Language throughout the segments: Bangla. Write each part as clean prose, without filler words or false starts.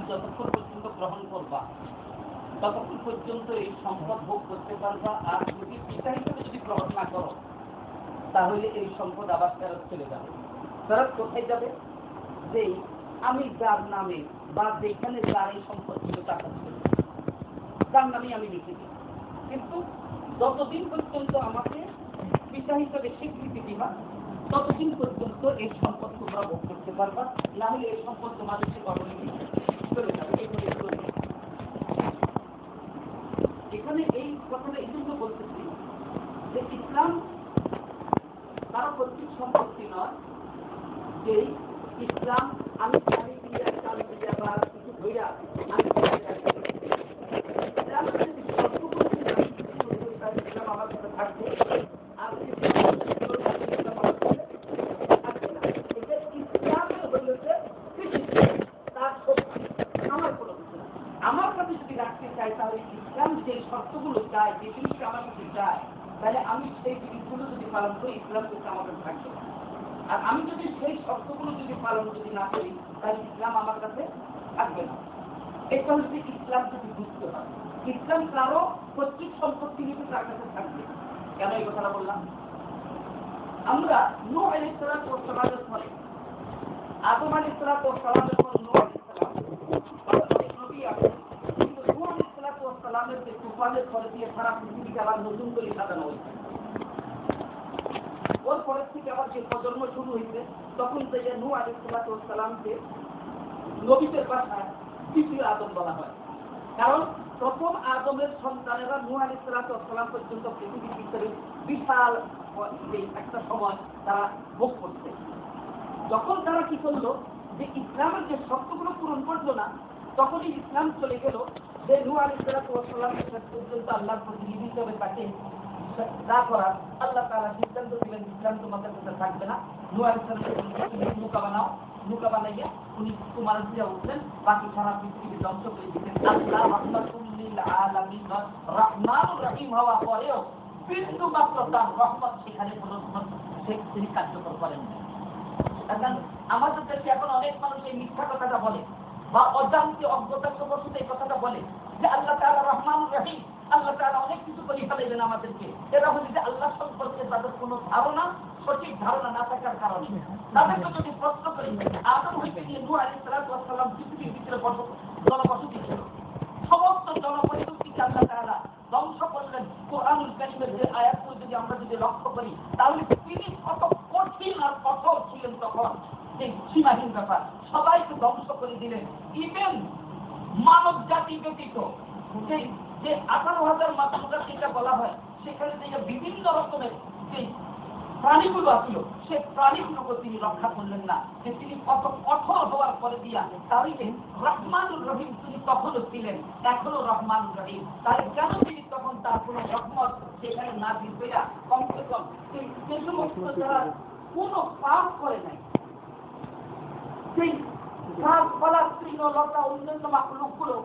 যতক্ষণ পর্যন্ত গ্রহণ করবা ততক্ষণ পর্যন্ত এই সম্পদ ভোগ করতে পারবা। আর যদি পিতা হিসেবে যদি গ্রহণ না করো তাহলে এই সম্পদ আবার ফেরত চলে যাবে। ফেরত কোথায় যাবে? যে আমি যার নামে বা যেখানে যার এই সম্পদ ছিল তার কাছে তার নামে আমি লিখে দিই। কিন্তু যতদিন পর্যন্ত আমাকে পিতা হিসেবে স্বীকৃতি দিবা ততদিন পর্যন্ত এই সম্পদ তোমরা ভোগ করতে পারবা, না হলে এই সম্পদ তোমাদের সে অটোমেটিক চলে যাবে। এখানে এই কথাটা এই জন্য বলতেছি যে ইসলাম কারো কর্তৃক সম্পত্তি নয়, যে ইসলাম আমি চালি দিয়া চাল দিয়া বা কিছু ধৈরা আমি ইসলাম আমার সাথে থাকবে। আর আমার কাছে যদি রাখতে চাই তাহলে ইসলাম যে শর্তগুলো চায়, যে জিনিসটা আমার কাছে চায়, তাহলে আমি সেই জিনিসগুলো যদি পালন করি ইসলাম কিন্তু আমার কাছে থাকবে। আর আমি যদি সেই শর্তগুলো যদি পালন যদি না করি তাহলে ইসলাম আমার কাছে থাকবে না। এটা হচ্ছে ইসলাম যদি বুঝতে হয়। ইসলাম কারো কর্তৃক সম্পত্তি কিন্তু তার কাছে থাকবে। কেন এই কথাটা বললাম? আমরা নূহ আলাইহিস সালামের পরে আদম আলাইহিস সালামের পর নূহ আলাইহিস সালামের যে তুফানের পরে দিয়ে সারা পৃথিবীকে আবার নতুন করে সাজানো হয়েছে। ওর পরের থেকে আবার যে প্রজন্ম শুরু হয়েছে তখন থেকে নূহ আলাইহিস সালামকে নবীদের ভাষায় দ্বিতীয় আদম বলা হয়। কারণ প্রথম আদমের সন্তানেরা নূহ আলাইহিস সালাম পর্যন্ত পৃথিবীর ভিতরে বিশাল একটা সময় তারা ভোগ করছে। যখন তারা কি করলো যে ইসলামের যে শর্তগুলো পূরণ করলো না, তখনই ইসলাম চলে গেল যে নূহ আলাইহিস সালামের শেষ পর্যন্ত আল্লাহর প্রতিনিধি হিসেবে তাকে না করার আল্লাহ তাআলা সিদ্ধান্ত দিলেন ইসলাম তোমাদের কাছে থাকবে না। নূহ আলাইহিস সালাম নৌকা বানাও, নৌকা বানাইয়া উনি তোমার দিয়ে উঠলেন, বাকি সারা পৃথিবী ধ্বংস করে দিলেন। আল্লাহ রাহমাতুল লিল আলামিন রহমানুর রহিম হওয়া পরেও বিন্দু মাত্র তার রহমত সেখানে কোনো তিনি কার্যকর করেন না। এখন আমাদের দেশে এখন অনেক মানুষ এই মিথ্যা কথাটা বলে বা অজান্তে অজ্ঞতাবশত এই কথাটা বলে যে আল্লাহ তাআলা রহমানুর রহিম, আল্লাহ তাআলা অনেক কিছু করে ফেলেছেন আমাদেরকে। এরা হচ্ছে যে আল্লাহ সম্পর্কে তাদের কোনো ধারণা, সঠিক ধারণা না থাকার কারণে। তাদেরকে যদি প্রশ্ন করি আদম হইতে গিয়ে নূহ আলাইহিস সালাম পৃথিবীর ভিতরে জনবসতি ছিল, সমস্ত জনবসতিকে আল্লাহ তাআলা ধ্বংস করলেন। কোরআনুল কারীমের যে আয়াতগুলো যদি আমরা যদি লক্ষ্য করি তাহলে তিনি কত কঠিন আর কঠোর ছিলেন তখন, যে সীমাহীন ব্যাপার। সবাইকে ধ্বংস করে দিলেন। ইভেন মানব জাতি ব্যতীত যে 18,000 মাত্রা যেটা বলা হয় সেখানে যে বিভিন্ন রকমের যে প্রাণীগুলো আসলো সে প্রাণীগুলোকে তিনি রক্ষা করলেন না। যে তিনি কত কঠোর হওয়ার পরে দিয়া তাহলে রহমানুর রহিম তিনি তখনও ছিলেন, এখনো রহমানুর রহিম। তাহলে কেন তিনি তখন তার কোনো রহমত সেখানে না দিতে কমসে কম যে সমস্ত যারা কোনো পাপ করে নাই, সেই গাছ পালা তৃণলতা অন্যান্য লোকগুলো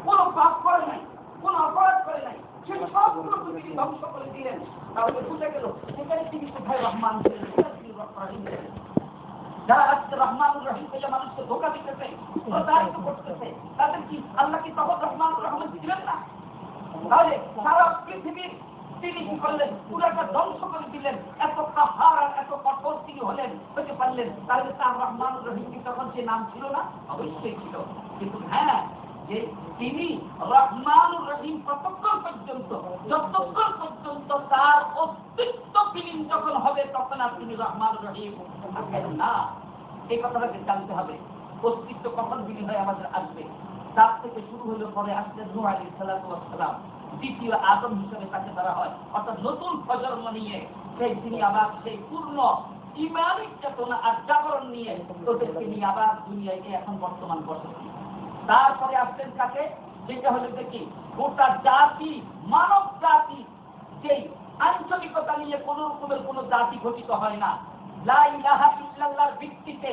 কোনো পাপ করে নাই, কোনো অপরাধ করে নাই, সে সবগুলোকে তিনি ধ্বংস করে দিলেন। তাহলে বুঝে গেল সেখানে তিনি কোথায় রহমান ছিলেন, রহিম ছিলেন। যারা আজকে রহমানুর রহিম থেকে মানুষকে ধোঁকা দিতেছে, প্রতারিত করতেছে, তাদের কি আল্লাহ কি তখন রহমানুর রহমান ছিলেন না? তাহলে সারা পৃথিবীর তিনি কি করলেন? পুরাটা ধ্বংস করে দিলেন। এত কাহার আর এত কঠোর তিনি হতে পারলেন। তাহলে তার রহমানুর রহিম কি তখন সে নাম ছিল না? অবশ্যই ছিল। কিন্তু হ্যাঁ, যে তিনি রহমানুর রহিম ততক্ষণ পর্যন্ত, যতক্ষণ পর্যন্ত তার অস্তিত্ব বিলীন যখন হবে তখন আর তিনি রহমানুর রহিম থাকবেন না। এই কথাটাকে জানতে হবে। অস্তিত্ব কখন বিলীন হয়ে আমাদের আসবে? তার থেকে শুরু হলো পরে আসলে নূহ আলাইহিস সালাম দ্বিতীয় আদম হিসেবে তাকে ধরা হয়। অর্থাৎ নতুন প্রজন্ম নিয়ে তিনি আবার সেই পূর্ণ ইমানিক চেতনা আর জাগরণ নিয়ে ওদেরকে নিয়ে আবার দুনিয়ায় এখন বর্তমান বসতি। তারপরে আসছেন কাকে? যেটা হলো দেখি গোটা জাতি, মানব জাতি, যেই আঞ্চলিকতা নিয়ে কোন রকমের কোন জাতি ঘটিত হয় না। লা ইলাহা ইল্লাল্লাহর ভিত্তিতে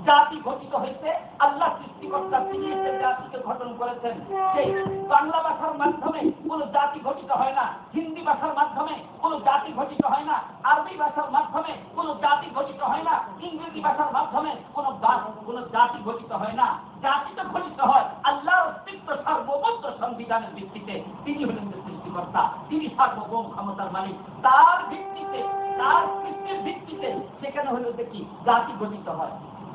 জাতি ঘটিত হয়েছে। আল্লাহ সৃষ্টিকর্তা তিনি এই জাতিকে গঠন করেছেন। সেই বাংলা ভাষার মাধ্যমে কোন জাতি ঘটিত হয় না, হিন্দি ভাষার মাধ্যমে কোন জাতি ঘটিত হয় না, আরবি ভাষার মাধ্যমে কোন জাতি ঘটিত হয় না, ইংরেজি ভাষার মাধ্যমে কোন জাতি ঘটিত হয় না। জাতি তো ঘটিত হয় আল্লাহর অস্তিত্ব সার্বভৌমত্ব সংবিধানের ভিত্তিতে। তিনি হলেন সৃষ্টিকর্তা, তিনি সার্বভৌম ক্ষমতার মালিক। তার ভিত্তিতে, তার সৃষ্টির ভিত্তিতে সেখানে হলো দেখি জাতি গঠিত হয়।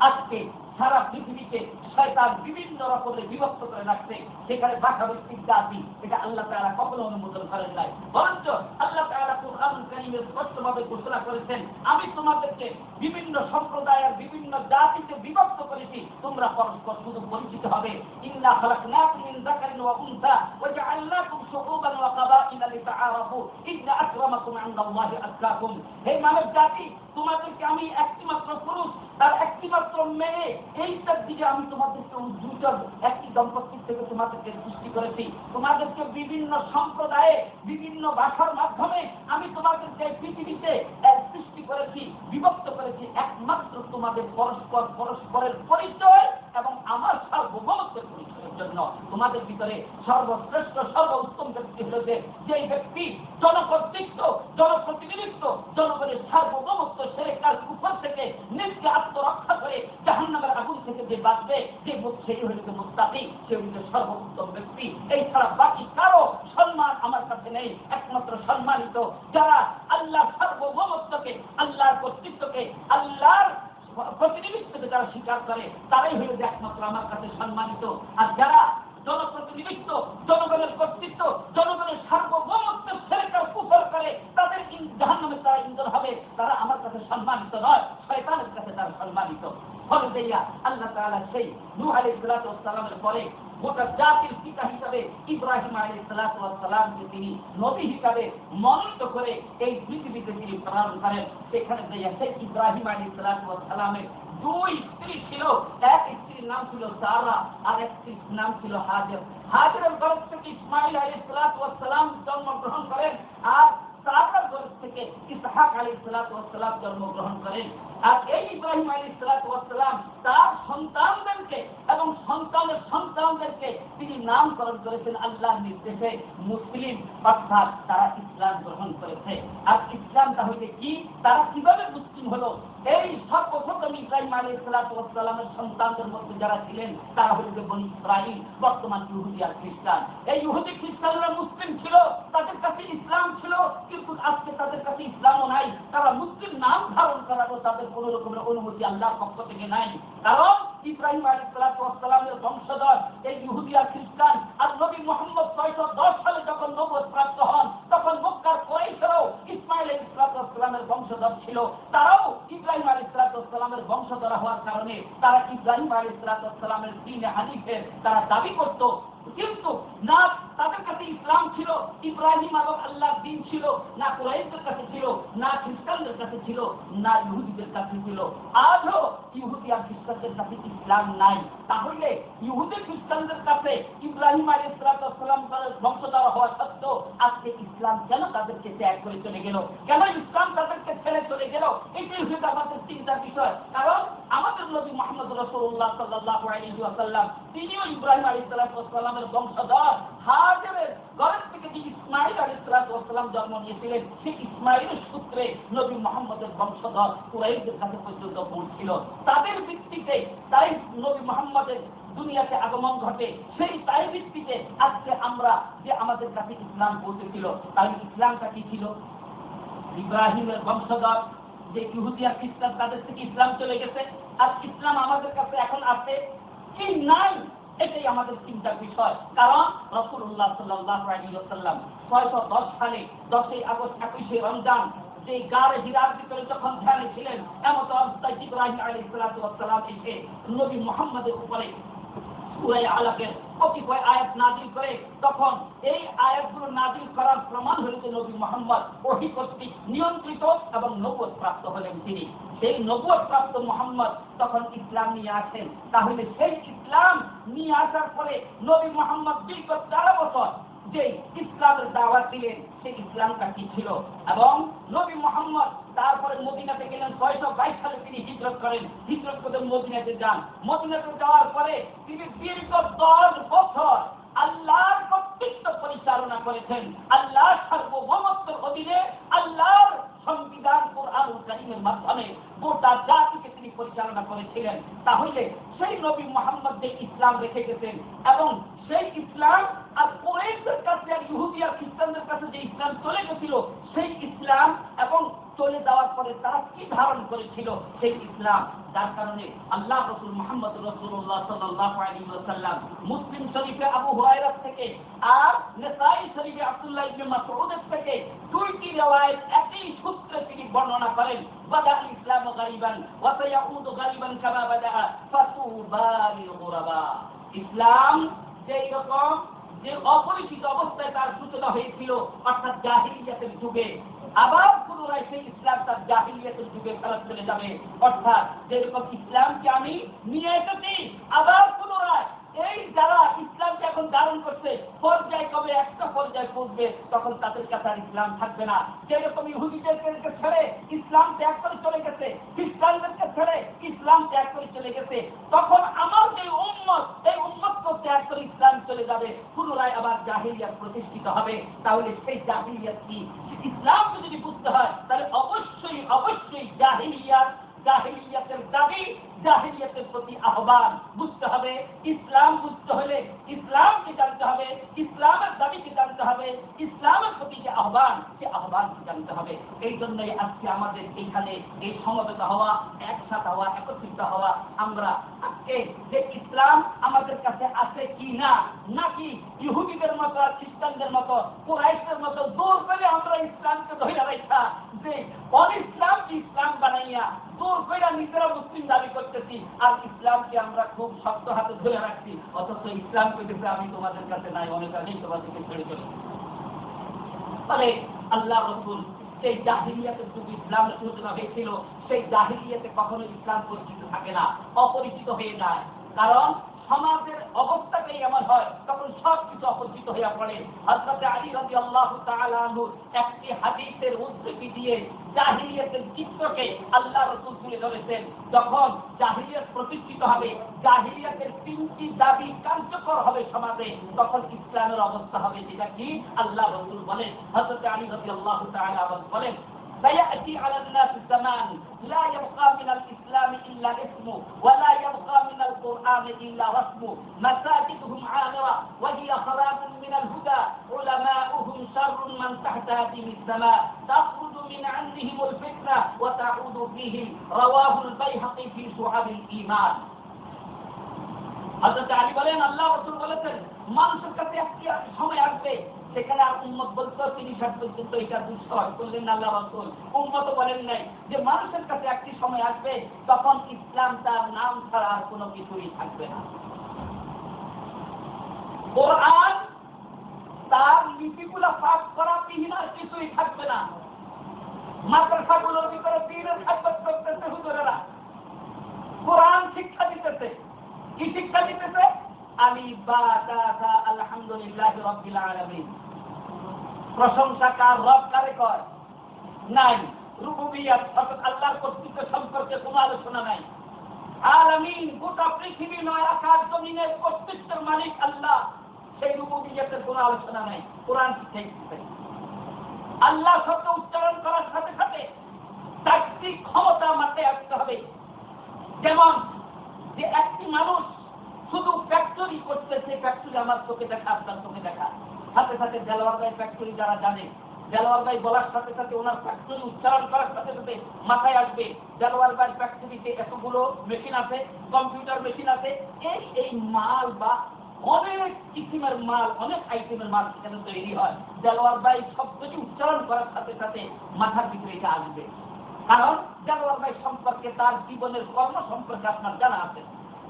আজকে সারা পৃথিবীতে শয়তান বিভিন্ন রকমের বিভক্ত করে রাখছে, সেখানে ভাষাভিত্তিক জাতি, এটা আল্লাহ তাআলা কখনো অনুমোদন করেন নাই। বরঞ্চ আল্লাহ তাআলা কুরআনুল কারীমে স্পষ্টভাবে ঘোষণা করেছেন, আমি তোমাদেরকে বিভিন্ন সম্প্রদায়ের বিভিন্ন জাতিতে বিভক্ত করেছি, তোমরা পরস্পর শুধু পরিচিত হবে। ইন্না খালাকনাকুম মিন যাকারিন ওয়া উনসা ওয়া জাআলনাকুম শুউবান ওয়া কাবাইলা লিতাআরাফু ইন্না আকরামাকুম ইনদাল্লাহি আতকাকুম। হে মানব জাতি, তোমাদেরকে আমি একটিমাত্র পুরুষ তার একটিমাত্র মেয়ে, এইটার দিকে আমি তোমাদেরকে দুজন একটি দম্পতির থেকে তোমাদেরকে সৃষ্টি করেছি। তোমাদেরকে বিভিন্ন সম্প্রদায়ে বিভিন্ন ভাষার মাধ্যমে আমি তোমাদেরকে পৃথিবীতে সৃষ্টি করেছি, বিভক্ত করেছি, একমাত্র তোমাদের পরস্পরের পরিচয় এবং আমার সার্বভৌমত্বের পরিচয়ের জন্য। তোমাদের ভিতরে সর্বশ্রেষ্ঠ সর্বোত্তম ব্যক্তি হল যে ব্যক্তি জনকর্তৃত্ব, জনপ্রতিনিধিত্ব, জনগণের সার্বভৌমত্ব সেরেকার কুফর থেকে নিজকে আত্মরক্ষা করে জাহান্নামের আগুন থেকে যে বাঁচবে, যে সেই হইল মুত্তাকি, সে হইল সর্বোত্তম ব্যক্তি। এই ছাড়া বাকি কারো সম্মান আমার কাছে নেই। একমাত্র সম্মানিত যারা আল্লাহর সার্বভৌমত্বকে, আল্লাহর কর্তৃত্বকে, আল্লাহর প্রতিনিধিত্বকে যারা স্বীকার করে, তারাই হইল যে একমাত্র আমার কাছে সম্মানিত। আর যারা জনপ্রতিনিধিত্ব, জনগণের কর্তৃত্ব, জনগণের সার্বভৌমত্বের সেরেকার কুফর করে, তাদের জাহান্নামে তারা ইন্ধন হবে, তারা আমার কাছে সম্মানিত নয়, শয়তানের কাছে তারা সম্মানিত। ফলে দেয়া আল্লাহ তাআলা সেই নূহ আলাইহিস সালাতু ওয়াস সালামের পরে গোটা জাতির পিতা হিসাবে ইব্রাহিম আলাইহিস সালাতু ওয়াস সালামকে তিনি নবী হিসাবে মনোনীত করে এই পৃথিবীতে তিনি প্রেরণ করেন। সেখানে দেয়া সেই ইব্রাহিম আলাইহিস সালাতু ওয়াস সালামের দুই স্ত্রী ছিল। এক স্ত্রীর নাম ছিল সারা, আর এক স্ত্রীর নাম ছিল হাজের। হাজেরের গর্ভ থেকে ইসমাঈল আলাইহিস সালাতু ওয়াস সালাম জন্মগ্রহণ করেন, আর সারার গর্ভ থেকে ইসহাক আলাইহিস সালাতু ওয়াস সালাম জন্মগ্রহণ করেন। আর এই ইব্রাহিম আলাইহিস সালাতু ওয়াস সালাম তার সন্তানদেরকে এবং সন্তানের সন্তানদেরকে তিনি নামকরণ করেছেন আল্লাহর নির্দেশে মুসলিম, অর্থাৎ তারা ইসলাম গ্রহণ করেছে। আর ইসলামটা হইতে কি, তারা কিভাবে মুসলিম হলো, এই সর্বপ্রথম ইব্রাহিম আলাইহিস সালাতু ওয়াস সালামের সন্তানদের মধ্যে যারা ছিলেন তারা হইল বনী ইসরাঈল, বর্তমান ইহুদি আর খ্রিস্টান। এই ইহুদি খ্রিস্টানরা মুসলিম ছিল, তাদের কাছে ইসলাম ছিল, কিন্তু আজকে তাদের কাছে ইসলামও নাই। তারা মুসলিম নাম ধারণ করারও তাদের কোন রকমের অনুমতি আল্লাহর পক্ষ থেকে নাই। কারণ ইব্রাহিম আলাইহিস সালাতু ওয়াস সালামের বংশধর এই ইহুদি আর খ্রিস্টান। আর নবী মুহাম্মদ 610 সালে যখন নবুয়ত প্রাপ্ত হন, তখন মক্কার কুরাইশরাও ইসমাঈল আলাইহিস সালাতু ওয়াস সালামের বংশধর ছিল। তারাও ইব্রাহিম আলাইহিস সালাতু ওয়াস সালামের বংশধর হওয়ার কারণে তারা ইব্রাহিম আলাইহিস সালাতু ওয়াস সালামের দ্বীনে হানিফের তারা দাবি করত। কিন্তু না তাদের কাছে ইসলাম ছিল, ইব্রাহিম এবং আল্লাহর দ্বীন ছিল, না কুরাইশদের কাছে ছিল, না খ্রিস্টানদের কাছে ছিল, না ইহুদিদের কাছে ছিল। আজও ইহুদি আর খ্রিস্টানদের কাছে ইসলাম নাই। তাহলে ইহুদি খ্রিস্টানদের কাছে ইব্রাহিম আলাইহিস সালাতু ওয়াস সালাম বংশধর হওয়া সত্ত্বেও আজকে ইসলাম কেন তাদেরকে ত্যাগ করে চলে গেল, কেন ইসলাম তাদেরকে ছেড়ে চলে গেল, এটাই হচ্ছে আমাদের চিন্তার বিষয়। কারণ আমাদের নবী মুহাম্মদ রাসূলুল্লাহ সাল্লাল্লাহু আলাইহি ওয়াসাল্লাম তিনিও ইব্রাহিম আলাইহিস সালাতু ওয়াস সালামের বংশধর। হাজেরের ঘরের থেকে যে ইসমাঈল আলাইহিস সালাতু ওয়াস সালাম জন্ম নিয়েছিলেন, সেই ইসমাঈলের সূত্রে নবী মুহাম্মদের বংশধর কুরাইশদের কাছে পর্যন্ত পৌঁছছিল। তাদের ভিত্তিতে তাই নবী মুহাম্মদের দুনিয়াতে আগমন ঘটে। সেই তাই ভিত্তিতে আজকে আমরা যে আমাদের কাছে ইসলাম পৌঁছেছিল, তাই ইসলামটা কি ছিল? ইব্রাহিমের বংশধর যে ইহুদি আর খ্রিস্টান, তাদের থেকে ইসলাম চলে গেছে, আর ইসলাম আমাদের কাছে এখন আছে কি নাই, এটাই আমাদের চিন্তার বিষয়। কারণ রাসূলুল্লাহ সাল্লাল্লাহু আলাইহি ওয়াসাল্লাম 610 সালে 10 আগস্ট 21 রমজান যে গারে হিরার ভিতরে যখন ধ্যানে ছিলেন, এমন অবস্থায় ইব্রাহিম আলাইহিস সালাতু ওয়াস সালাম এসে নবী মুহাম্মদের উপরে সূরা আলাকের কতিপয় আয়াত নাযিল করে। তখন এই আয়াতগুলো নাযিল করার প্রমাণ হল যে নবী মুহাম্মদ ওহী কর্তৃক নিয়ন্ত্রিত এবং নবুয়ত প্রাপ্ত হলেন তিনি। সেই নবুয়ত প্রাপ্ত মুহাম্মদ তখন ইসলাম নিয়ে আসেন। তাহলে সেই ইসলাম নিয়ে আসার পরে নবী মুহাম্মদ দীর্ঘ 4 বছর যে ইসলামের দাওয়াত দিলেন, সেই ইসলামটা কি ছিল? এবং নবী মুহাম্মদ তারপরে মদিনাতে গেলেন। 622 সালে তিনি হিজরত করেন। হিজরত করে মদিনাতে যান। মদিনাতে যাওয়ার পরে তিনি দীর্ঘ 10 বছর আল্লাহর কর্তৃত্ব পরিচালনা করেছেন। আল্লাহর সার্বভৌমত্বের অধীনে আল্লাহর সংবিধান কোরআনুল কারীমের মাধ্যমে গোটা জাতিকে তিনি পরিচালনা করেছিলেন। তাহলে সেই নবী মুহাম্মদ যে ইসলাম রেখে গেছেন এবং সেই ইসলাম আর কুরাইশদের কাছে আর ইহুদি আর খ্রিস্টানদের কাছে যে ইসলাম চলে গেছিল সেই ইসলাম এবং চলে যাওয়ার পরে তারা কি ধারণ করেছিল সেই ইসলাম, যার কারণে আল্লাহ রাসূল মুহাম্মদ রাসূলুল্লাহ সাল্লাল্লাহু আলাইহি ওয়াসাল্লাম মুসলিম শরীফে আবু হুরায়রা থেকে আর নাসাঈ শরীফে আব্দুল্লাহ ইবনে মাসউদ থেকে দুইটি riwayat একই সূত্রে তিনি বর্ণনা করেন, বাদা ইসলাম গারিবান ওয়া সায়াউদু গারিবান কামা বাদা ফাতুবা লিল গুরাবা। ইসলাম যেই রকম যে অপরিচিত অবস্থায় তার সূচনা হয়েছিল অর্থাৎ জাহিলিয়াতের যুগে, আবার পুনরায় সেই ইসলাম তার জাহিলিয়াতের যুগে ফেরত চলে যাবে। অর্থাৎ যেরকম ইসলামকে আমি নিয়ে এসেছি আবার পুনরায় এই যারা ইসলামকে এখন ধারণ করছে পর্যায় কবে একটা পর্যায়ে পৌঁছবে তখন তাদের কাছে আর ইসলাম থাকবে না। যেরকম ইহুদিদেরকে ছেড়ে ইসলাম ত্যাগ করে চলে গেছে, খ্রিস্টানদেরকে ছেড়ে ইসলাম ত্যাগ করে চলে গেছে, তখন আমার যে উম্মত এই উম্মতকে ত্যাগ করে ইসলাম চলে যাবে, পুনরায় আবার জাহিলিয়াত প্রতিষ্ঠিত হবে। তাহলে সেই জাহিলিয়াত কি? ইসলামকে যদি বুঝতে হয় তাহলে অবশ্যই অবশ্যই জাহিলিয়াতের দাবি, জাহিলিয়াতের প্রতি আহ্বান বুঝতে হবে। ইসলাম বুঝতে হলে ইসলামকে জানতে হবে, ইসলামের দাবিকে জানতে হবে, ইসলামের প্রতি যে আহ্বান সে আহ্বানকে জানতে হবে। এই জন্যই আজকে আমাদের এইখানে এই সমবেত হওয়া, একসাথে হওয়া, একত্রিত হওয়া। আমরা আজকে যে ইসলাম আমাদের কাছে আছে কি না, নাকি ইহুদিদের মতো খ্রিস্টানদের মতো কুরাইশদের মতো জোর করে আমরা ইসলামকে ধরে রাখা যে অনিসলামকে ইসলাম বানাইয়া জোর করে নিজেরা মুসলিম দাবি করতেছি আর ইসলামকে আমরা খুব শক্ত হাতে ধরে রাখছি, অথচ ইসলাম পেতেছে আমি তোমাদের কাছে নাই, অনেক আগেই তোমাদেরকে ছেড়ে চলে। ফলে আল্লাহ রাসূল সেই জাহিলিয়াতের যুগে ইসলামের সূচনা হয়েছিল, সেই জাহিলিয়াতে কখনো ইসলাম পরিচিত থাকে না, অপরিচিত হয়ে যায়। কারণ সমাজের অবস্থাটাই এমন হয় তখন সব কিছু অপরিচিত হয়ে পড়ে। হযরত আলী রাদিয়াল্লাহু তাআলা আনহু একটি হাদিসের উদ্ধৃতি দিয়ে জাহিলিয়াতের চিত্রকে আল্লাহ রাসূল তুলে ধরেছেন। যখন জাহিলিয়াত প্রতিষ্ঠিত হবে, জাহিলিয়াতের তিনটি দাবি কার্যকর হবে সমাজে, তখন ইসলামের অবস্থা হবে যেটা কি আল্লাহ রাসূল বলেন। হযরত আলী রাদিয়াল্লাহু তাআলা বলেন, سيأتي على الناس زمان لا يبقى من الإسلام إلا اسمه ولا يبقى من القرآن إلا رسمه مساجدهم عامرة وهي خراب من الهدى علماؤهم شر من تحت هذه السماء تخرج من عندهم الفتنة وتعود فيهم رواه البيهقي في شعب الإيمان। হযরত আলী বলেন আল্লাহ রাসূল বলেছেন মানুষের কাছে একটি সময় আসবে সেখানে আর উম্মত বলতো তিনি ষাট পর্যন্ত এটা দুঃসহ করলেন আল্লাহ রাসূল, উম্মত বলেন নাই যে মানুষের কাছে একটি সময় আসবে তখন ইসলাম তার নাম ছাড়া আর কোনো কিছুই থাকবে না। কোরআন তার লিপিগুলো পাঠ করা বিহীন আর কিছুই থাকবে না। মাদ্রাসাগুলোর ভিতরে দ্বীনের খেদমত করতেছে হুজুরেরা, কোরআন শিক্ষা দিতেছে। কি শিক্ষা দিতেছে? আলিফ বা তা সা আলহামদুলিল্লাহি রাব্বিল আলামিন। প্রশংসা কার? রব কারে কয়? নাই। রুবুবিয়্যাত অর্থাৎ আল্লাহর কর্তৃত্ব সম্পর্কে কোনো আলোচনা নাই। আলামিন গোটা পৃথিবী নয় আকাশ জমিনের কর্তৃত্বের মালিক আল্লাহ, সেই রুবুবিয়্যাতের কোনো আলোচনা নাই। কোরআন শিক্ষা দিতেছে। আল্লাহ শব্দ উচ্চারণ করার সাথে সাথে চারটি ক্ষমতা মাথায় রাখতে হবে। যেমন যে একটি মানুষ শুধু ফ্যাক্টরি করতেছে, ফ্যাক্টরি আমার চোখে দেখা, আপনার চোখে দেখা, সাথে সাথে দেলোয়ার ভাই ফ্যাক্টরি যারা জানে, দেলোয়ার ভাই বলার সাথে সাথে ওনার ফ্যাক্টরি উচ্চারণ করার সাথে সাথে মাথায় আসবে দেলোয়ার ভাই ফ্যাক্টরিতে এতগুলো মেশিন আছে, কম্পিউটার মেশিন আছে, এই মাল বা অনেক কিসিমের মাল, অনেক আইটেমের মাল সেখানে তৈরি হয়। দেলোয়ার ভাই শব্দটি উচ্চারণ করার সাথে সাথে মাথার ভিতরে এটা আসবে, কারণ দেলোয়ার ভাই সম্পর্কে তার জীবনের কর্ম সম্পর্কে আপনার জানা আছে।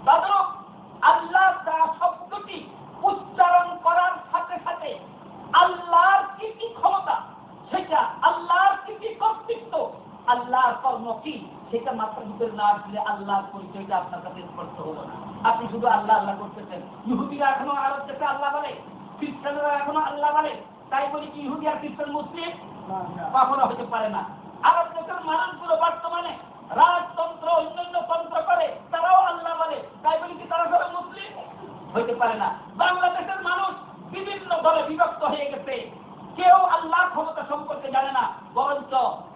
তদ্রূপ আল্লাহ তার শব্দটি উচ্চারণ করার সাথে সাথে আল্লাহর কি কি ক্ষমতা, সেটা আল্লাহর কি কি কর্তৃত্ব, আল্লাহর কর্ম কি, সেটা মাথার ভিতরে না আসলে আল্লাহর পরিচয়টা আপনার কাছে স্পষ্ট হলো না। আপনি শুধু আল্লাহ আল্লাহ করতেছেন। ইহুদিরা এখনো আরব দেশে আল্লাহ বলে, খ্রিস্টানরা এখনো আল্লাহ বলে, তাই বলি কি ইহুদি আর খ্রিস্টান মুসলিম? কখনো হতে পারে না। আরব দেশের মানুষগুলো বর্তমানে রাজতন্ত্র অন্যান্য তন্ত্র করে, তারাও আল্লাহ বলে, তাই বলি কি তারা সবাই মুসলিম? হইতে পারে না। বাংলাদেশের মানুষ বিভিন্ন দলে বিভক্ত হয়ে গেছে, কেউ আল্লাহ ক্ষমতা সম্পর্কে জানে না, বরঞ্চ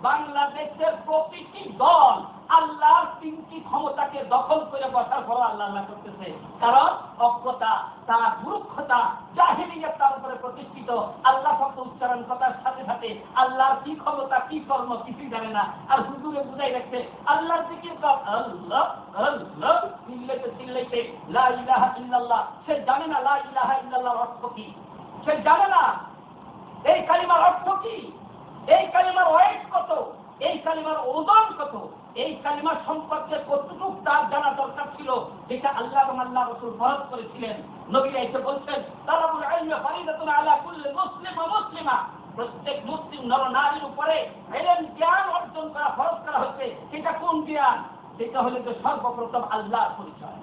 বাংলাদেশের প্রতিটি দল আল্লাহর তিনটি ক্ষমতাকে দখল করে বসার পর আল্লাহ আল্লাহ করতেছে। কারণ অজ্ঞতা, তার মূর্খতা, জাহেলিয়ত তার উপরে প্রতিষ্ঠিত। আল্লাহ শব্দ উচ্চারণ করার সাথে সাথে আল্লাহর কি ক্ষমতা, কি কর্ম কিছুই জানে না। আর হুজুরে বুঝাই রাখছে আল্লাহর জিকির কর, আল্লাহ আল্লাহ চিল্লাইতে চিল্লাইতে লা ইলাহা ইল্লাল্লাহ। সে জানে না লা ইলাহা ইল্লাল্লাহর অর্থ কি, সে জানে না এই কালিমার অর্থ কি, এই কালিমার ওয়েট কত, এই কালিমার ওজন কত, এই কালিমার সম্পর্কে কতটুকু তার জানা দরকার ছিল, যেটা আল্লাহ এবং আল্লাহ রাসূল ফরজ করেছিলেন। নবী এসে বলছেন তালাবুল ইলমি ফারিদাতুন আলা কুল্লি মুসলিম ওয়া মুসলিমা। প্রত্যেক মুসলিম নর-নারীর উপরে ইলম জ্ঞান অর্জন করা ফরজ করা হয়েছে। সেটা কোন জ্ঞান? সেটা হলো যে সর্বপ্রথম আল্লাহর পরিচয়,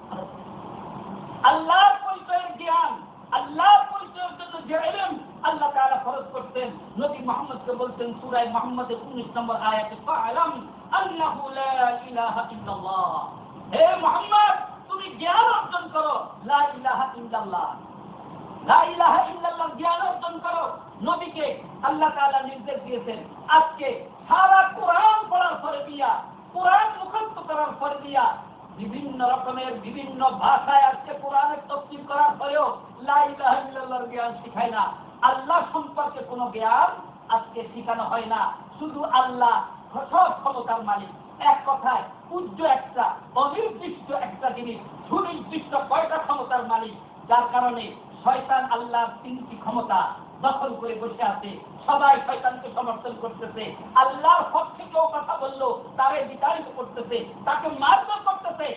আল্লাহর পরিচয়ের জ্ঞান, আল্লাহর পরিচয়ের জন্য যে ইলম আল্লাহ তাআলা ফরজ করতেন। নবী মুহাম্মদকে বলতেন সূরা মুহাম্মদের 19 নম্বর আয়াতে ফা'লাম আন্নাহু লা ইলাহা ইল্লাল্লাহ। হে মুহাম্মদ, তুমি জ্ঞান অর্জন করো লা ইলাহা ইল্লাল্লাহ, লা ইলাহা ইল্লাল্লাহ জ্ঞান অর্জন করো। নবীকে আল্লাহ তাআলা নির্দেশ দিয়েছেন। আজকে সারা কোরআন পড়ার পরে দিয়া, কোরআন মুখস্থ করার পরে দিয়া, বিভিন্ন রকমের বিভিন্ন ভাষায় আজকে কোরআনের তাফসীর করার পরেও লা ইলাহা ইল্লাল্লাহর জ্ঞান শিখায় না। আল্লাহ সম্পর্কে কোনো জ্ঞান আজকে শেখানো হয় না। শুধু আল্লাহ সব ক্ষমতার মালিক। এক কথায় পূজ্য একটা, অনির্দিষ্ট একটা জিনিস, সুনির্দিষ্ট কয়টা ক্ষমতার মালিক, যার কারণে শয়তান আল্লাহর তিনটি ক্ষমতা দখল করে বসে আছে। সবাই শয়তানকে সমর্থন করতেছে, আল্লাহর পক্ষে কেউ কথা বললো তারে বিতাড়িত করতেছে, তাকে মারধর করতেছে।